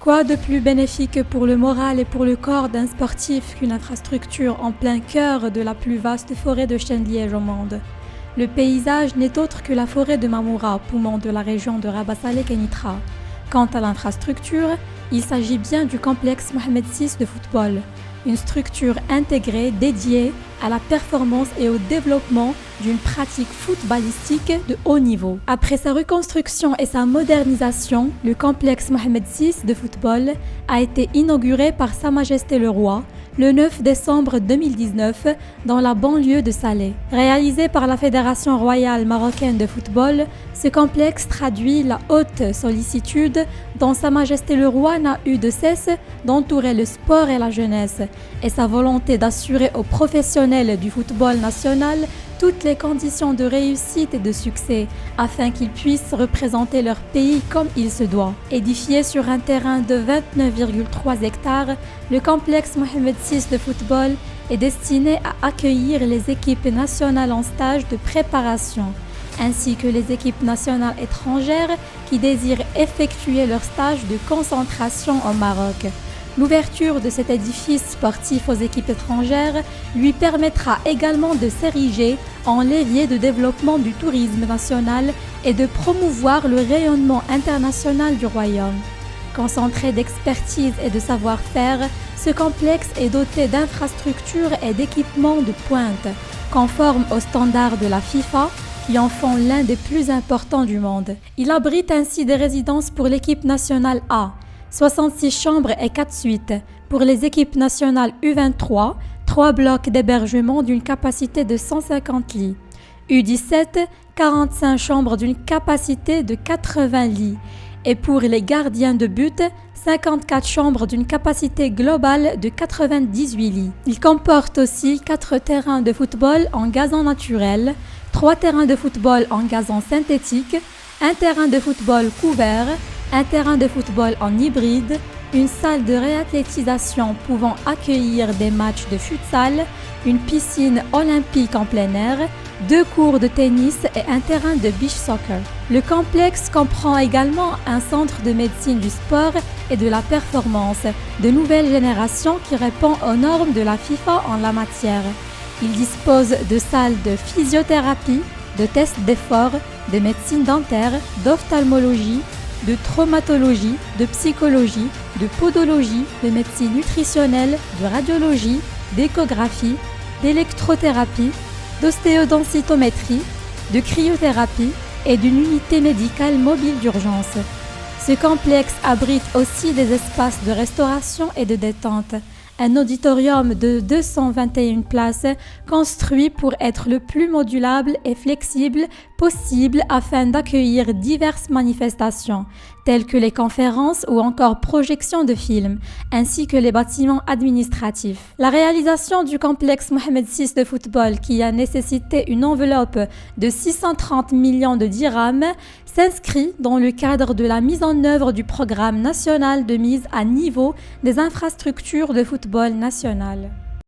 Quoi de plus bénéfique pour le moral et pour le corps d'un sportif qu'une infrastructure en plein cœur de la plus vaste forêt de chênes lièges au monde? Le paysage n'est autre que la forêt de Mamoura, poumon de la région de Rabas Saleh Kenitra. Quant à l'infrastructure, il s'agit bien du complexe Mohamed VI de football, une structure intégrée dédiée à la performance et au développement d'une pratique footballistique de haut niveau. Après sa reconstruction et sa modernisation, le complexe Mohamed VI de football a été inauguré par Sa Majesté le Roi le 9 décembre 2019 dans la banlieue de Salé. Réalisé par la Fédération royale marocaine de football, ce complexe traduit la haute sollicitude dont Sa Majesté le Roi n'a eu de cesse d'entourer le sport et la jeunesse, et sa volonté d'assurer aux professionnels du football national toutes les conditions de réussite et de succès afin qu'ils puissent représenter leur pays comme il se doit. Édifié sur un terrain de 29,3 hectares, le complexe Mohamed VI de football est destiné à accueillir les équipes nationales en stage de préparation, ainsi que les équipes nationales étrangères qui désirent effectuer leur stage de concentration au Maroc. L'ouverture de cet édifice sportif aux équipes étrangères lui permettra également de s'ériger en levier de développement du tourisme national et de promouvoir le rayonnement international du royaume. Concentré d'expertise et de savoir-faire, ce complexe est doté d'infrastructures et d'équipements de pointe, conformes aux standards de la FIFA, qui en font l'un des plus importants du monde. Il abrite ainsi des résidences pour l'équipe nationale A, 66 chambres et 4 suites. Pour les équipes nationales U23, 3 blocs d'hébergement d'une capacité de 150 lits. U17, 45 chambres d'une capacité de 80 lits. Et pour les gardiens de but, 54 chambres d'une capacité globale de 98 lits. Il comporte aussi 4 terrains de football en gazon naturel, 3 terrains de football en gazon synthétique, un terrain de football couvert, un terrain de football en hybride, une salle de réathlétisation pouvant accueillir des matchs de futsal, une piscine olympique en plein air, 2 cours de tennis et un terrain de beach soccer. Le complexe comprend également un centre de médecine du sport et de la performance de nouvelle génération qui répond aux normes de la FIFA en la matière. Il dispose de salles de physiothérapie, de tests d'effort, de médecine dentaire, d'ophtalmologie, de traumatologie, de psychologie, de podologie, de médecine nutritionnelle, de radiologie, d'échographie, d'électrothérapie, d'ostéodensitométrie, de cryothérapie et d'une unité médicale mobile d'urgence. Ce complexe abrite aussi des espaces de restauration et de détente. Un auditorium de 221 places construit pour être le plus modulable et flexible possible afin d'accueillir diverses manifestations, telles que les conférences ou encore projections de films, ainsi que les bâtiments administratifs. La réalisation du complexe Mohamed VI de football, qui a nécessité une enveloppe de 630 millions de dirhams, s'inscrit dans le cadre de la mise en œuvre du programme national de mise à niveau des infrastructures de football national.